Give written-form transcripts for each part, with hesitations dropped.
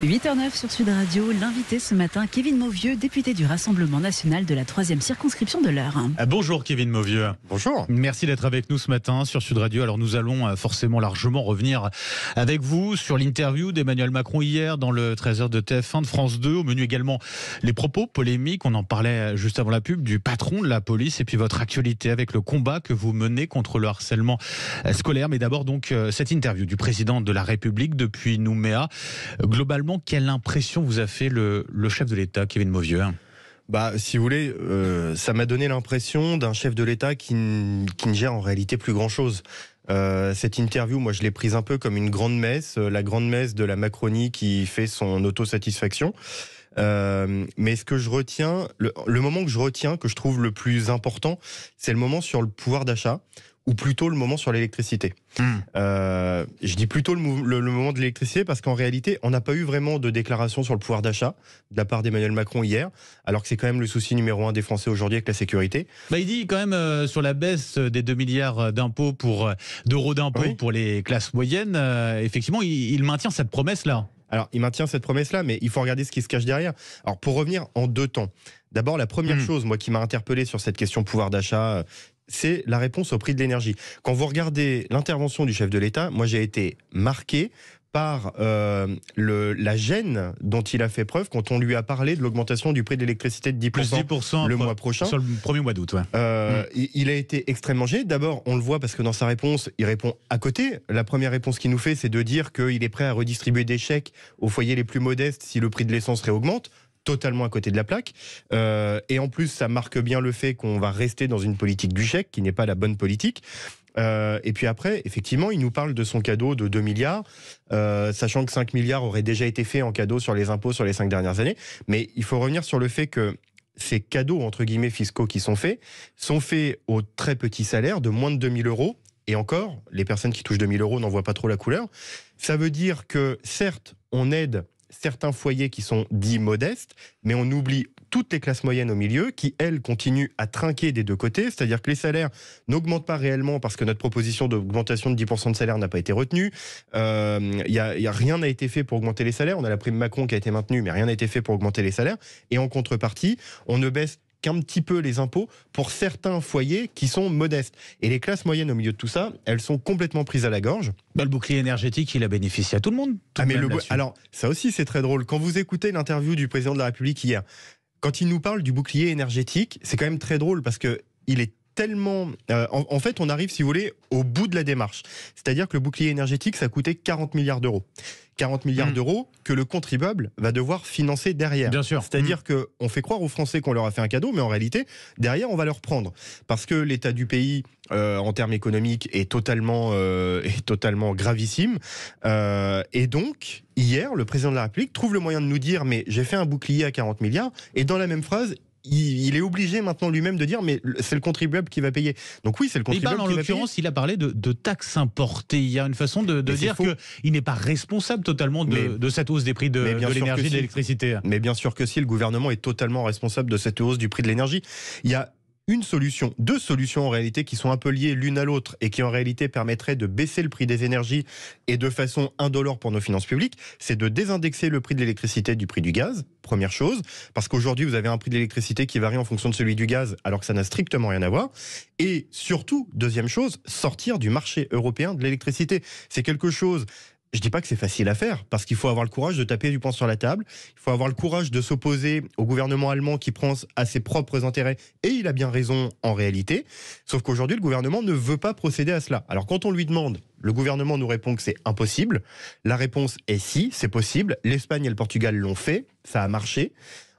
8h09 sur Sud Radio, l'invité ce matin, Kevin Mauvieux, député du Rassemblement national de la 3e circonscription de l'Eure. Bonjour Kevin Mauvieux. Bonjour. Merci d'être avec nous ce matin sur Sud Radio. Alors nous allons forcément largement revenir avec vous sur l'interview d'Emmanuel Macron hier dans le 13h de TF1 de France 2. Au menu également les propos polémiques, on en parlait juste avant la pub, du patron de la police et puis votre actualité avec le combat que vous menez contre le harcèlement scolaire. Mais d'abord donc cette interview du président de la République depuis Nouméa. Globalement, quelle impression vous a fait le chef de l'État, Kevin Mauvieux ? Si vous voulez, ça m'a donné l'impression d'un chef de l'État qui ne gère en réalité plus grand-chose. Cette interview, moi je l'ai prise un peu comme une grande messe, la grande messe de la Macronie qui fait son autosatisfaction. Mais ce que je retiens, le moment que je retiens, que je trouve le plus important, c'est le moment sur le pouvoir d'achat, ou plutôt le moment sur l'électricité. Je dis plutôt le moment de l'électricité parce qu'en réalité, on n'a pas eu vraiment de déclaration sur le pouvoir d'achat de la part d'Emmanuel Macron hier, alors que c'est quand même le souci numéro 1 des Français aujourd'hui avec la sécurité. Il dit quand même sur la baisse des 2 milliards d'euros d'impôts pour les classes moyennes, effectivement, il maintient cette promesse-là. Alors, il maintient cette promesse-là, mais il faut regarder ce qui se cache derrière. Alors, pour revenir en 2 temps. D'abord, la première chose, moi, qui m'a interpellé sur cette question pouvoir d'achat, c'est la réponse au prix de l'énergie. Quand vous regardez l'intervention du chef de l'État, moi, j'ai été marqué par la gêne dont il a fait preuve quand on lui a parlé de l'augmentation du prix de l'électricité de 10%, plus 10% le mois prochain. Sur le premier mois d'août, il a été extrêmement gêné. D'abord, on le voit parce que dans sa réponse, il répond à côté. La première réponse qu'il nous fait, c'est de dire qu'il est prêt à redistribuer des chèques aux foyers les plus modestes si le prix de l'essence réaugmente. Totalement à côté de la plaque. Et en plus, ça marque bien le fait qu'on va rester dans une politique du chèque qui n'est pas la bonne politique. Et puis après, effectivement, il nous parle de son cadeau de 2 milliards, sachant que 5 milliards auraient déjà été faits en cadeau sur les impôts sur les 5 dernières années. Mais il faut revenir sur le fait que ces cadeaux, entre guillemets, fiscaux qui sont faits aux très petits salaires de moins de 2 000 euros. Et encore, les personnes qui touchent 2 000 euros n'en voient pas trop la couleur. Ça veut dire que, certes, on aide certains foyers qui sont dits modestes, mais on oublie toutes les classes moyennes au milieu qui, elles, continuent à trinquer des deux côtés, c'est-à-dire que les salaires n'augmentent pas réellement parce que notre proposition d'augmentation de 10% de salaire n'a pas été retenue. Rien n'a été fait pour augmenter les salaires. On a la prime Macron qui a été maintenue, mais rien n'a été fait pour augmenter les salaires. Et en contrepartie, on ne baisse qu'un petit peu les impôts pour certains foyers qui sont modestes. Et les classes moyennes au milieu de tout ça, elles sont complètement prises à la gorge. Le bouclier énergétique, il a bénéficié à tout le monde. Alors, ça aussi, c'est très drôle. Quand vous écoutez l'interview du président de la République hier, quand il nous parle du bouclier énergétique, c'est quand même très drôle parce que il est tellement... en fait, on arrive, si vous voulez, au bout de la démarche. C'est-à-dire que le bouclier énergétique, ça a coûté 40 milliards d'euros. 40 milliards d'euros que le contribuable va devoir financer derrière. Bien sûr. C'est-à-dire qu'on fait croire aux Français qu'on leur a fait un cadeau, mais en réalité, derrière, on va leur prendre. Parce que l'état du pays, en termes économiques, est totalement gravissime. Et donc, hier, le président de la République trouve le moyen de nous dire « mais j'ai fait un bouclier à 40 milliards » et dans la même phrase, il est obligé maintenant lui-même de dire mais c'est le contribuable qui va payer. Donc oui, c'est le contribuable qui va payer. En l'occurrence, il a parlé de taxes importées. Il y a une façon de dire qu'il n'est pas responsable totalement de cette hausse des prix de l'énergie et de l'électricité. Mais bien sûr que si, le gouvernement est totalement responsable de cette hausse du prix de l'énergie. Il y a deux solutions en réalité qui sont un peu liées l'une à l'autre et qui en réalité permettraient de baisser le prix des énergies et de façon indolore pour nos finances publiques, c'est de désindexer le prix de l'électricité du prix du gaz, première chose, parce qu'aujourd'hui vous avez un prix de l'électricité qui varie en fonction de celui du gaz alors que ça n'a strictement rien à voir, et surtout, deuxième chose, sortir du marché européen de l'électricité. C'est quelque chose... Je dis pas que c'est facile à faire, parce qu'il faut avoir le courage de taper du poing sur la table, il faut avoir le courage de s'opposer au gouvernement allemand qui pense à ses propres intérêts, et il a bien raison en réalité, sauf qu'aujourd'hui le gouvernement ne veut pas procéder à cela. Alors quand on lui demande, le gouvernement nous répond que c'est impossible, la réponse est si, c'est possible, l'Espagne et le Portugal l'ont fait, ça a marché.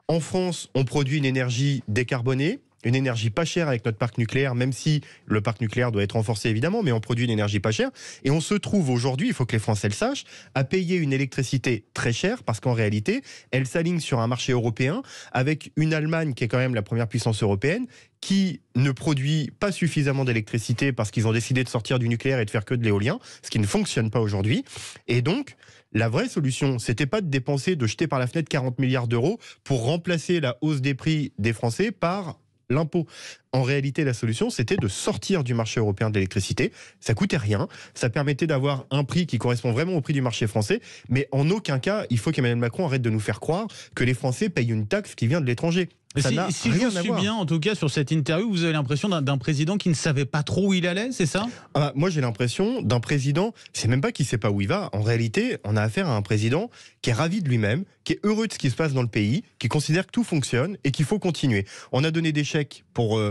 En France, on produit une énergie décarbonée, une énergie pas chère avec notre parc nucléaire, même si le parc nucléaire doit être renforcé évidemment, mais on produit une énergie pas chère. Et on se trouve aujourd'hui, il faut que les Français le sachent, à payer une électricité très chère parce qu'en réalité, elle s'aligne sur un marché européen avec une Allemagne qui est quand même la première puissance européenne qui ne produit pas suffisamment d'électricité parce qu'ils ont décidé de sortir du nucléaire et de faire que de l'éolien, ce qui ne fonctionne pas aujourd'hui. Et donc, la vraie solution, c'était pas de dépenser, de jeter par la fenêtre 40 milliards d'euros pour remplacer la hausse des prix des Français par l'impôt. En réalité, la solution, c'était de sortir du marché européen de l'électricité. Ça coûtait rien. Ça permettait d'avoir un prix qui correspond vraiment au prix du marché français. Mais en aucun cas, il faut qu'Emmanuel Macron arrête de nous faire croire que les Français payent une taxe qui vient de l'étranger. Ça n'a Si rien je à suis voir. bien, en tout cas, sur cette interview, vous avez l'impression d'un président qui ne savait pas trop où il allait, c'est ça? Moi, j'ai l'impression d'un président, c'est même pas qu'il sait pas où il va. En réalité, on a affaire à un président qui est ravi de lui-même, qui est heureux de ce qui se passe dans le pays, qui considère que tout fonctionne et qu'il faut continuer. On a donné des chèques pour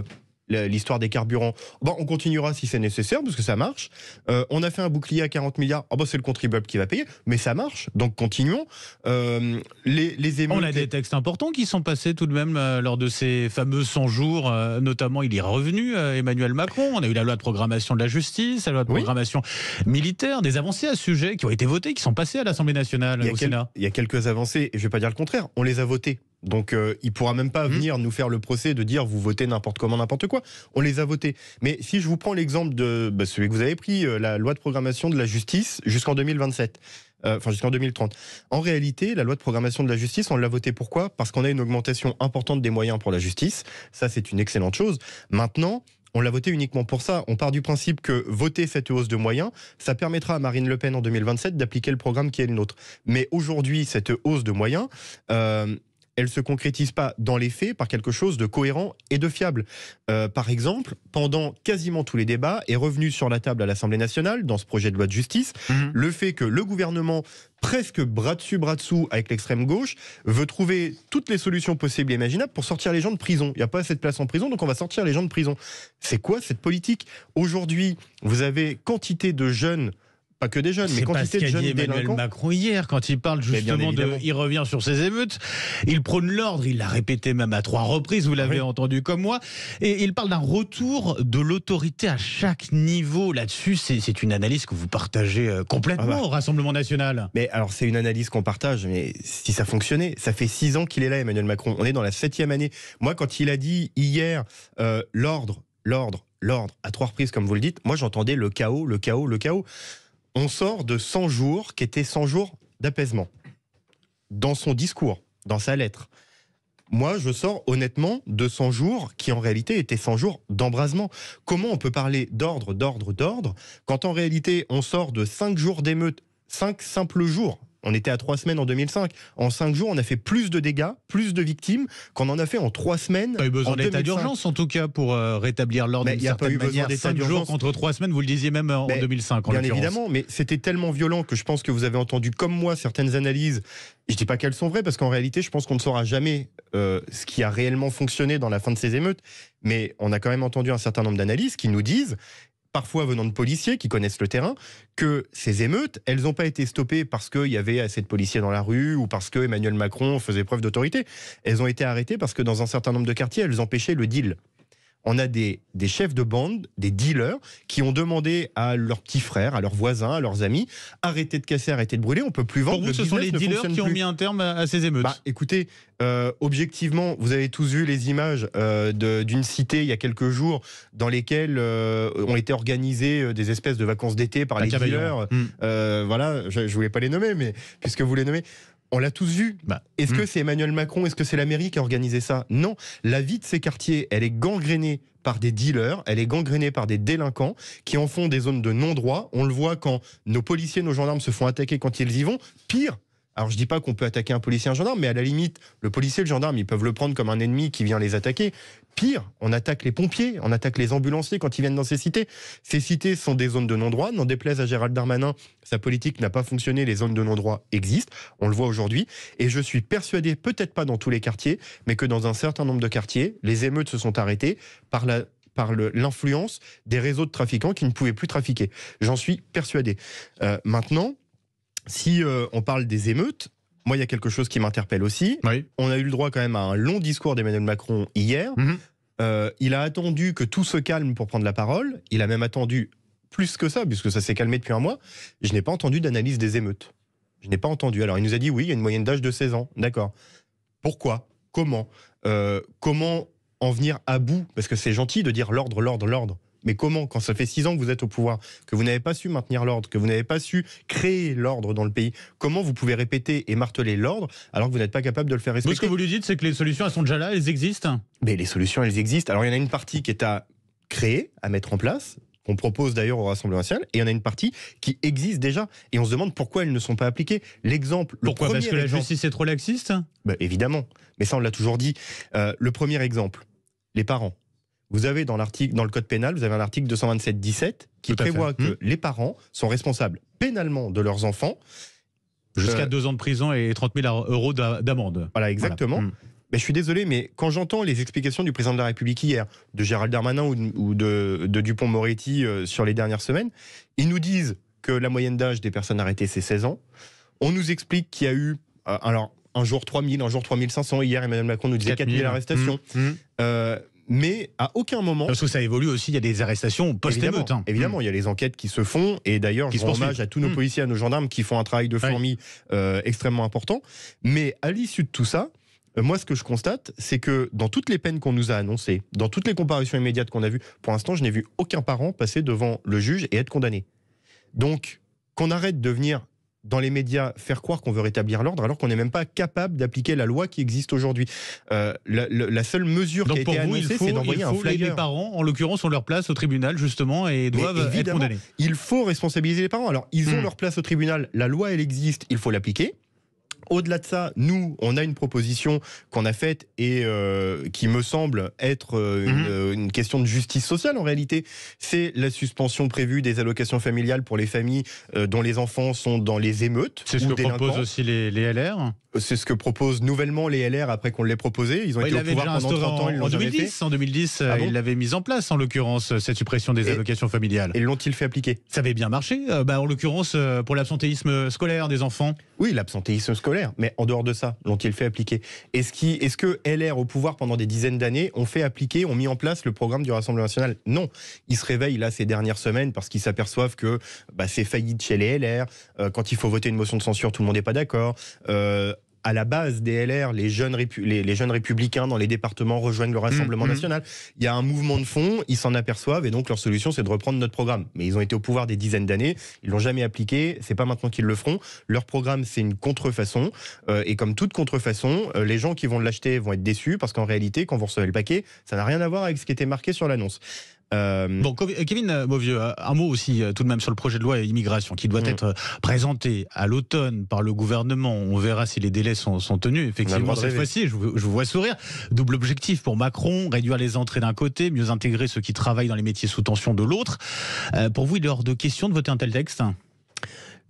l'histoire des carburants. On continuera si c'est nécessaire, parce que ça marche. On a fait un bouclier à 40 milliards. C'est le contribuable qui va payer, mais ça marche, donc continuons. Les émeutes, On a des textes importants qui sont passés tout de même lors de ces fameux 100 jours. Notamment, il est revenu, Emmanuel Macron. On a eu la loi de programmation de la justice, la loi de programmation militaire, des avancées à ce sujet qui ont été votées, qui sont passées à l'Assemblée nationale, au Sénat. Il y a quelques avancées, et je ne vais pas dire le contraire, on les a votées. Donc il ne pourra même pas venir nous faire le procès de dire vous votez n'importe comment, n'importe quoi. On les a votés. Mais si je vous prends l'exemple de celui que vous avez pris, la loi de programmation de la justice jusqu'en 2027. Jusqu'en 2030. En réalité, la loi de programmation de la justice, on l'a votée pourquoi ? Parce qu'on a une augmentation importante des moyens pour la justice. Ça, c'est une excellente chose. Maintenant, on l'a voté uniquement pour ça. On part du principe que voter cette hausse de moyens, ça permettra à Marine Le Pen en 2027 d'appliquer le programme qui est le nôtre. Mais aujourd'hui, cette hausse de moyens, elle ne se concrétise pas dans les faits par quelque chose de cohérent et de fiable. Par exemple, pendant quasiment tous les débats, est revenu sur la table à l'Assemblée nationale, dans ce projet de loi de justice, le fait que le gouvernement, presque bras dessus, bras dessous avec l'extrême gauche, veut trouver toutes les solutions possibles et imaginables pour sortir les gens de prison. Il n'y a pas assez de place en prison, donc on va sortir les gens de prison. C'est quoi cette politique ? Aujourd'hui, vous avez quantité de jeunes, pas que des jeunes, mais quantité de jeunes délinquants. C'est Emmanuel Macron hier, quand il parle justement il revient sur ces émeutes, il prône l'ordre, il l'a répété même à 3 reprises, vous l'avez entendu comme moi, et il parle d'un retour de l'autorité à chaque niveau. Là-dessus, c'est une analyse que vous partagez complètement au Rassemblement National. Mais alors, c'est une analyse qu'on partage, mais si ça fonctionnait, ça fait 6 ans qu'il est là, Emmanuel Macron. On est dans la 7e année. Moi, quand il a dit hier, l'ordre, à 3 reprises, comme vous le dites, moi j'entendais le chaos. On sort de 100 jours qui étaient 100 jours d'apaisement. Dans son discours, dans sa lettre. Moi, je sors honnêtement de 100 jours qui en réalité étaient 100 jours d'embrasement. Comment on peut parler d'ordre, quand en réalité on sort de 5 jours d'émeute, 5 simples jours. On était à 3 semaines en 2005. En 5 jours, on a fait plus de dégâts, plus de victimes qu'on en a fait en 3 semaines. Il n'y a pas eu besoin d'état d'urgence, en tout cas, pour rétablir l'ordre d'une certaine manière. Il n'y a pas eu besoin d'état d'urgence. 5 jours contre 3 semaines, vous le disiez même en 2005. Bien évidemment, mais c'était tellement violent que je pense que vous avez entendu, comme moi, certaines analyses. Je ne dis pas qu'elles sont vraies, parce qu'en réalité, je pense qu'on ne saura jamais ce qui a réellement fonctionné dans la fin de ces émeutes. Mais on a quand même entendu un certain nombre d'analyses qui nous disent, parfois venant de policiers qui connaissent le terrain, que ces émeutes, elles n'ont pas été stoppées parce qu'il y avait assez de policiers dans la rue ou parce que Emmanuel Macron faisait preuve d'autorité. Elles ont été arrêtées parce que dans un certain nombre de quartiers, elles empêchaient le deal. On a des chefs de bande, des dealers, qui ont demandé à leurs petits frères, à leurs voisins, à leurs amis, arrêtez de casser, arrêtez de brûler, on ne peut plus vendre. Pour vous, ce sont les dealers qui ont mis un terme à ces émeutes. Écoutez, objectivement, vous avez tous vu les images d'une cité il y a quelques jours dans lesquelles ont été organisées des espèces de vacances d'été par les dealers. Voilà, je ne voulais pas les nommer, mais puisque vous les nommez... On l'a tous vu. Est-ce que c'est Emmanuel Macron, est-ce que c'est la mairie qui a organisé ça ? Non. La vie de ces quartiers, elle est gangrénée par des dealers, elle est gangrénée par des délinquants qui en font des zones de non-droit. On le voit quand nos policiers, nos gendarmes se font attaquer quand ils y vont. Pire, alors je dis pas qu'on peut attaquer un policier et un gendarme, mais à la limite, le policier et le gendarme, ils peuvent le prendre comme un ennemi qui vient les attaquer. Pire, on attaque les pompiers, on attaque les ambulanciers quand ils viennent dans ces cités. Ces cités sont des zones de non-droit. N'en déplaise à Gérald Darmanin, sa politique n'a pas fonctionné, les zones de non-droit existent, on le voit aujourd'hui. Et je suis persuadé, peut-être pas dans tous les quartiers, mais que dans un certain nombre de quartiers, les émeutes se sont arrêtées par l'influence des réseaux de trafiquants qui ne pouvaient plus trafiquer. J'en suis persuadé. Maintenant, si on parle des émeutes, moi, il y a quelque chose qui m'interpelle aussi. Oui. On a eu le droit quand même à un long discours d'Emmanuel Macron hier. Il a attendu que tout se calme pour prendre la parole. Il a même attendu plus que ça, puisque ça s'est calmé depuis un mois. Je n'ai pas entendu d'analyse des émeutes. Je n'ai pas entendu. Alors, il nous a dit, oui, il y a une moyenne d'âge de 16 ans. D'accord. Pourquoi ? Comment ? Comment en venir à bout ? Parce que c'est gentil de dire l'ordre. Mais comment, quand ça fait 6 ans que vous êtes au pouvoir, que vous n'avez pas su maintenir l'ordre, que vous n'avez pas su créer l'ordre dans le pays, comment vous pouvez répéter et marteler l'ordre alors que vous n'êtes pas capable de le faire respecter? Ce que vous lui dites, c'est que les solutions, elles sont déjà là, elles existent. Mais les solutions, elles existent. Alors il y en a une partie qui est à créer, à mettre en place, qu'on propose d'ailleurs au Rassemblement national, et il y en a une partie qui existe déjà, et on se demande pourquoi elles ne sont pas appliquées. Pourquoi? Parce que la justice est trop laxiste? Évidemment, mais ça on l'a toujours dit. Le premier exemple, les parents. Vous avez dans le code pénal, vous avez un article 227-17 qui prévoit que les parents sont responsables pénalement de leurs enfants. Jusqu'à 2 ans de prison et 30 000 euros d'amende. Voilà, exactement. Voilà. Mais je suis désolé, mais quand j'entends les explications du président de la République hier, de Gérald Darmanin ou de Dupond-Moretti sur les dernières semaines, ils nous disent que la moyenne d'âge des personnes arrêtées, c'est 16 ans. On nous explique qu'il y a eu, un jour 3000, un jour 3500. Hier, Emmanuel Macron nous disait 4000 arrestations. Mais à aucun moment... Parce que ça évolue aussi, il y a des arrestations post-émeute. Évidemment, il y a les enquêtes qui se font, et d'ailleurs, je rends hommage à tous nos policiers, à nos gendarmes qui font un travail de fourmi extrêmement important. Mais à l'issue de tout ça, moi, ce que je constate, c'est que dans toutes les peines qu'on nous a annoncées, dans toutes les comparutions immédiates qu'on a vues, pour l'instant, je n'ai vu aucun parent passer devant le juge et être condamné. Donc, qu'on arrête de venir dans les médias faire croire qu'on veut rétablir l'ordre alors qu'on n'est même pas capable d'appliquer la loi qui existe aujourd'hui. La seule mesure qui a été annoncée, c'est d'envoyer un flyer. Les parents, en l'occurrence, ont leur place au tribunal, justement, et doivent être condamnés. Il faut responsabiliser les parents. Alors, ils ont leur place au tribunal, la loi, elle existe, il faut l'appliquer. Au-delà de ça, nous, on a une proposition qu'on a faite et qui me semble être une question de justice sociale en réalité. C'est la suspension prévue des allocations familiales pour les familles dont les enfants sont dans les émeutes. C'est ce que proposent aussi les LR. C'est ce que proposent nouvellement les LR après qu'on l'ait proposé. Ils ont été au pouvoir pendant 30 ans. En 2010, ils l'avaient mis en place, en l'occurrence, cette suppression des allocations familiales. Et l'ont-ils fait appliquer? Ça avait bien marché, en l'occurrence, pour l'absentéisme scolaire des enfants. Oui, l'absentéisme scolaire. Mais en dehors de ça, l'ont-ils fait appliquer? Est-ce que LR, au pouvoir pendant des dizaines d'années, ont fait appliquer, ont mis en place le programme du Rassemblement national? Non. Ils se réveillent là ces dernières semaines parce qu'ils s'aperçoivent que c'est faillite chez les LR. Quand il faut voter une motion de censure, tout le monde n'est pas d'accord. À la base des LR, les jeunes républicains dans les départements rejoignent le Rassemblement national. Il y a un mouvement de fond, ils s'en aperçoivent et donc leur solution c'est de reprendre notre programme. Mais ils ont été au pouvoir des dizaines d'années, ils l'ont jamais appliqué, c'est pas maintenant qu'ils le feront. Leur programme c'est une contrefaçon et comme toute contrefaçon, les gens qui vont l'acheter vont être déçus parce qu'en réalité quand vous recevez le paquet, ça n'a rien à voir avec ce qui était marqué sur l'annonce. Bon, Kevin Mauvieux, un mot aussi tout de même sur le projet de loi immigration qui doit être présenté à l'automne par le gouvernement. On verra si les délais sont tenus. Effectivement, cette fois-ci, je vous vois sourire. Double objectif pour Macron, réduire les entrées d'un côté, mieux intégrer ceux qui travaillent dans les métiers sous tension de l'autre. Pour vous, il est hors de question de voter un tel texte ?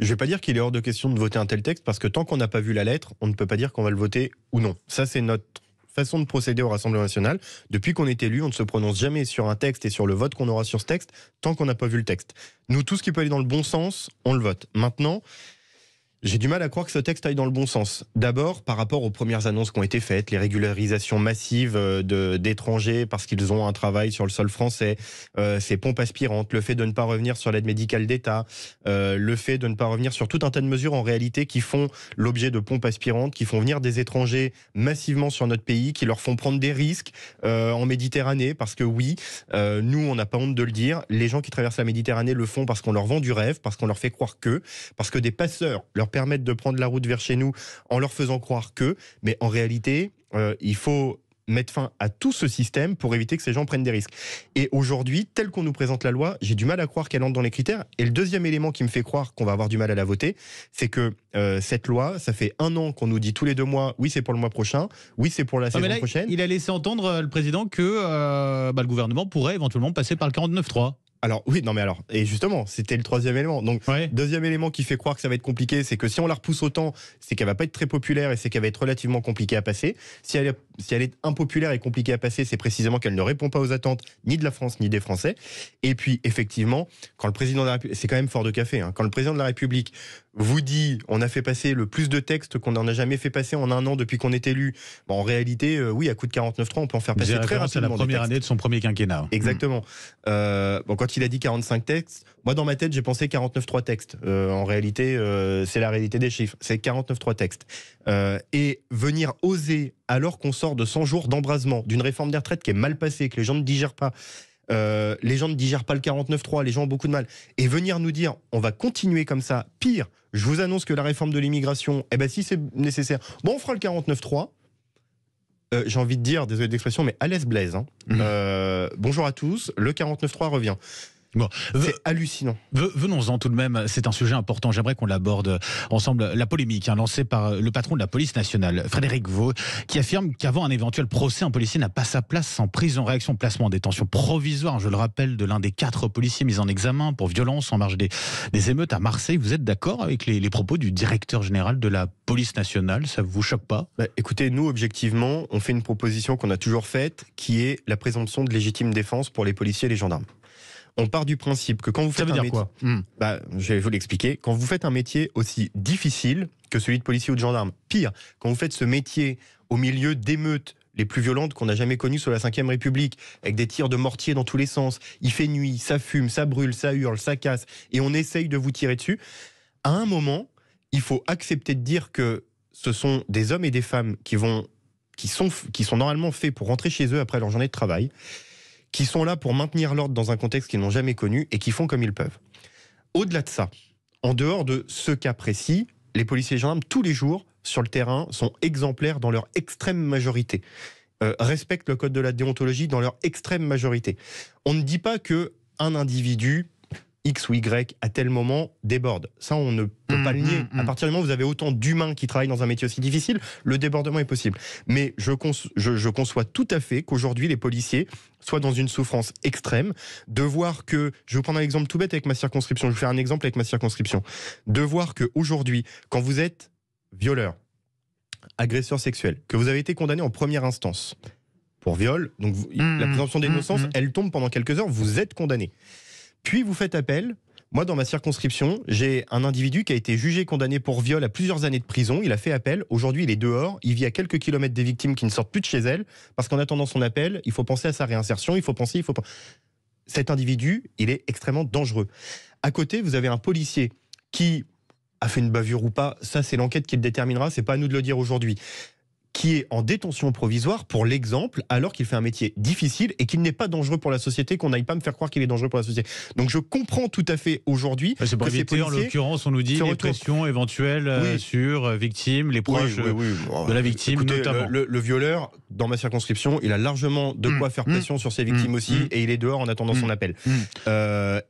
Je ne vais pas dire qu'il est hors de question de voter un tel texte parce que tant qu'on n'a pas vu la lettre, on ne peut pas dire qu'on va le voter ou non. Ça, c'est notre façon de procéder au Rassemblement national. Depuis qu'on est élu, on ne se prononce jamais sur un texte et sur le vote qu'on aura sur ce texte tant qu'on n'a pas vu le texte. Nous, tout ce qui peut aller dans le bon sens, on le vote. Maintenant, j'ai du mal à croire que ce texte aille dans le bon sens. D'abord, par rapport aux premières annonces qui ont été faites, les régularisations massives d'étrangers parce qu'ils ont un travail sur le sol français, ces pompes aspirantes, le fait de ne pas revenir sur l'aide médicale d'État, le fait de ne pas revenir sur tout un tas de mesures en réalité qui font l'objet de pompes aspirantes, qui font venir des étrangers massivement sur notre pays, qui leur font prendre des risques en Méditerranée, parce que oui, nous, on n'a pas honte de le dire, les gens qui traversent la Méditerranée le font parce qu'on leur vend du rêve, parce qu'on leur fait croire parce que des passeurs leur permettre de prendre la route vers chez nous en leur faisant croire mais en réalité, il faut mettre fin à tout ce système pour éviter que ces gens prennent des risques. Et aujourd'hui, tel qu'on nous présente la loi, j'ai du mal à croire qu'elle entre dans les critères. Et le deuxième élément qui me fait croire qu'on va avoir du mal à la voter, c'est que cette loi, ça fait 1 an qu'on nous dit tous les 2 mois, oui c'est pour le mois prochain, oui c'est pour la saison prochaine. Il a laissé entendre, le président, que le gouvernement pourrait éventuellement passer par le 49.3. Alors oui, et justement, c'était le 3e élément. Donc, deuxième élément qui fait croire que ça va être compliqué, c'est que si on la repousse autant, c'est qu'elle va pas être très populaire et c'est qu'elle va être relativement compliquée à passer. Si elle est impopulaire et compliquée à passer, c'est précisément qu'elle ne répond pas aux attentes ni de la France ni des Français. Et puis, effectivement, quand le président de la République, c'est quand même fort de café, quand le président de la République vous dit, on a fait passer le plus de textes qu'on n'en a jamais fait passer en 1 an depuis qu'on est élu. En réalité, oui, à coup de 49.3, on peut en faire passer très rapidement. C'est la première année de son premier quinquennat. Exactement. Quand il a dit 45 textes, moi dans ma tête j'ai pensé 49.3 textes. En réalité, c'est la réalité des chiffres. C'est 49.3 textes. Et venir oser, alors qu'on sort de 100 jours d'embrasement, d'une réforme des retraites qui est mal passée, que les gens ne digèrent pas, les gens ne digèrent pas le 49.3, les gens ont beaucoup de mal. Et venir nous dire, on va continuer comme ça, pire, je vous annonce que la réforme de l'immigration, si c'est nécessaire, on fera le 49.3. J'ai envie de dire, désolé d'expression, mais à l'aise Blaise. Bonjour à tous, le 49.3 revient. Bon, c'est hallucinant. Venons-en tout de même, c'est un sujet important, j'aimerais qu'on l'aborde ensemble. La polémique lancée par le patron de la police nationale, Frédéric Vaux, qui affirme qu'avant un éventuel procès, un policier n'a pas sa place en prison. Réaction, placement en détention provisoire, je le rappelle, de l'un des 4 policiers mis en examen pour violence en marge des émeutes à Marseille. Vous êtes d'accord avec les propos du directeur général de la police nationale? Ça vous choque pas? Écoutez, nous, objectivement, on fait une proposition qu'on a toujours faite, qui est la présomption de légitime défense pour les policiers et les gendarmes. On part du principe que quand vous faites un métier, je vais vous l'expliquer. Quand vous faites un métier aussi difficile que celui de policier ou de gendarme, pire, quand vous faites ce métier au milieu d'émeutes les plus violentes qu'on n'a jamais connues sous la Ve République, avec des tirs de mortier dans tous les sens, il fait nuit, ça fume, ça brûle, ça hurle, ça casse, et on essaye de vous tirer dessus, à un moment, il faut accepter de dire que ce sont des hommes et des femmes qui sont normalement faits pour rentrer chez eux après leur journée de travail, qui sont là pour maintenir l'ordre dans un contexte qu'ils n'ont jamais connu et qui font comme ils peuvent. Au-delà de ça, en dehors de ce cas précis, les policiers et gendarmes, tous les jours, sur le terrain, sont exemplaires dans leur extrême majorité. Respectent le code de la déontologie dans leur extrême majorité. On ne dit pas qu'un individu X ou Y à tel moment déborde. Ça, on ne peut pas le nier. À partir du moment où vous avez autant d'humains qui travaillent dans un métier aussi difficile, le débordement est possible. Mais je conçois tout à fait qu'aujourd'hui, les policiers soient dans une souffrance extrême, de voir que, je vais vous prendre un exemple tout bête avec ma circonscription, je vais vous faire un exemple avec ma circonscription, de voir qu'aujourd'hui, quand vous êtes violeur, agresseur sexuel, que vous avez été condamné en première instance pour viol, donc la présomption d'innocence, elle tombe pendant quelques heures, vous êtes condamné. Puis vous faites appel. Moi, dans ma circonscription, j'ai un individu qui a été jugé condamné pour viol à plusieurs années de prison. Il a fait appel. Aujourd'hui, il est dehors. Il vit à quelques kilomètres des victimes qui ne sortent plus de chez elles. Parce qu'en attendant son appel, il faut penser à sa réinsertion. Cet individu, il est extrêmement dangereux. À côté, vous avez un policier qui a fait une bavure ou pas. Ça, c'est l'enquête qui le déterminera. C'est pas à nous de le dire aujourd'hui. Qui est en détention provisoire pour l'exemple, alors qu'il fait un métier difficile et qu'il n'est pas dangereux pour la société, qu'on n'aille pas me faire croire qu'il est dangereux pour la société. Donc je comprends tout à fait aujourd'hui. C'est pour éviter, en l'occurrence, on nous dit les pressions éventuelles sur victimes, les proches de la victime. Écoutez, notamment. Le violeur, dans ma circonscription, il a largement de quoi faire pression sur ses victimes aussi, et il est dehors en attendant son appel.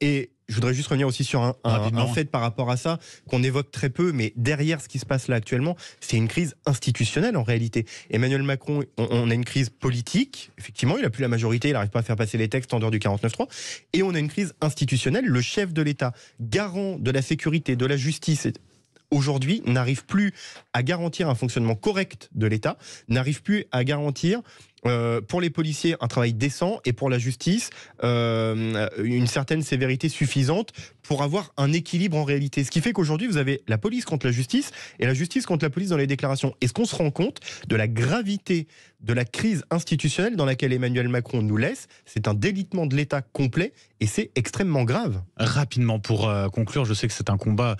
Et je voudrais juste revenir aussi sur un fait par rapport à ça, qu'on évoque très peu, mais derrière ce qui se passe là actuellement, c'est une crise institutionnelle en réalité. Emmanuel Macron, on a une crise politique, effectivement, il n'a plus la majorité, il n'arrive pas à faire passer les textes en dehors du 49.3, et on a une crise institutionnelle. Le chef de l'État, garant de la sécurité, de la justice, aujourd'hui, n'arrive plus à garantir un fonctionnement correct de l'État, n'arrive plus à garantir pour les policiers un travail décent et pour la justice une certaine sévérité suffisante pour avoir un équilibre en réalité. Ce qui fait qu'aujourd'hui vous avez la police contre la justice et la justice contre la police dans les déclarations. Est-ce qu'on se rend compte de la gravité de la crise institutionnelle dans laquelle Emmanuel Macron nous laisse? C'est un délitement de l'État complet et c'est extrêmement grave. Rapidement pour conclure, je sais que c'est un combat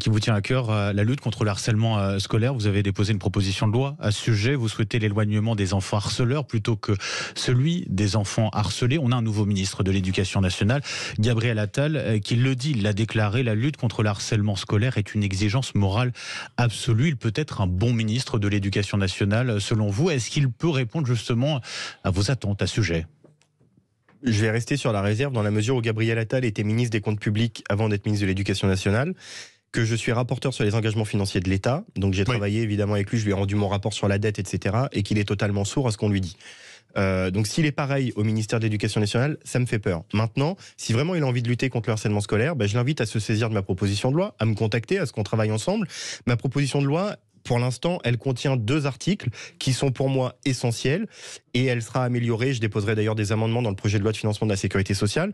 qui vous tient à cœur, la lutte contre le harcèlement scolaire. Vous avez déposé une proposition de loi à ce sujet. Vous souhaitez l'éloignement des enfants harceleurs plutôt que celui des enfants harcelés. On a un nouveau ministre de l'Éducation nationale, Gabriel Attal, qui le dit, il l'a déclaré, la lutte contre le harcèlement scolaire est une exigence morale absolue. Il peut être un bon ministre de l'Éducation nationale, selon vous. Est-ce qu'il peut répondre justement à vos attentes à ce sujet? Je vais rester sur la réserve dans la mesure où Gabriel Attal était ministre des Comptes publics avant d'être ministre de l'Éducation nationale, que je suis rapporteur sur les engagements financiers de l'État, donc j'ai travaillé évidemment avec lui, je lui ai rendu mon rapport sur la dette, etc., et qu'il est totalement sourd à ce qu'on lui dit. Donc s'il est pareil au ministère de l'Éducation nationale, ça me fait peur. Maintenant, si vraiment il a envie de lutter contre le harcèlement scolaire, je l'invite à se saisir de ma proposition de loi, à me contacter, à ce qu'on travaille ensemble. Ma proposition de loi, pour l'instant, elle contient 2 articles qui sont pour moi essentiels et elle sera améliorée. Je déposerai d'ailleurs des amendements dans le projet de loi de financement de la sécurité sociale.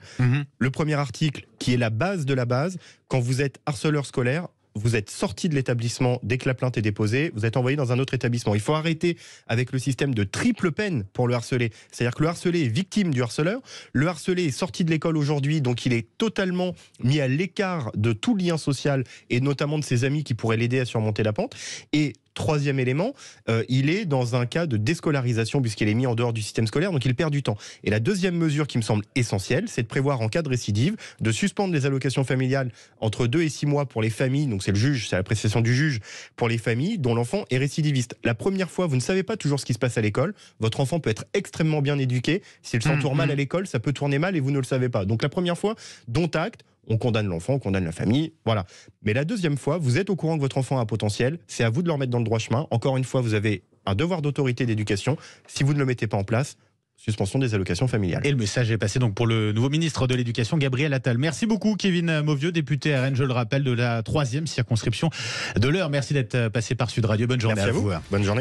Le premier article, qui est la base de la base, quand vous êtes harceleur scolaire, vous êtes sorti de l'établissement dès que la plainte est déposée, vous êtes envoyé dans un autre établissement. Il faut arrêter avec le système de triple peine pour le harcelé. C'est-à-dire que le harcelé est victime du harceleur, le harcelé est sorti de l'école aujourd'hui, donc il est totalement mis à l'écart de tout lien social et notamment de ses amis qui pourraient l'aider à surmonter la pente. Et troisième élément, il est dans un cas de déscolarisation puisqu'il est mis en dehors du système scolaire, donc il perd du temps. Et la deuxième mesure qui me semble essentielle, c'est de prévoir en cas de récidive, de suspendre les allocations familiales entre 2 et 6 mois pour les familles, donc c'est l'appréciation du juge pour les familles dont l'enfant est récidiviste. La première fois, vous ne savez pas toujours ce qui se passe à l'école, votre enfant peut être extrêmement bien éduqué, s'il s'entoure mal à l'école, ça peut tourner mal et vous ne le savez pas. Donc la première fois, dont acte, on condamne l'enfant, on condamne la famille, voilà. Mais la deuxième fois, vous êtes au courant que votre enfant a un potentiel, c'est à vous de le remettre dans le droit chemin. Encore une fois, vous avez un devoir d'autorité d'éducation. Si vous ne le mettez pas en place, suspension des allocations familiales. Et le message est passé donc pour le nouveau ministre de l'Éducation, Gabriel Attal. Merci beaucoup, Kevin Mauvieux, député RN, je le rappelle, de la 3e circonscription de l'Eure. Merci d'être passé par Sud Radio. Bonne journée. Merci à vous. Bonne journée.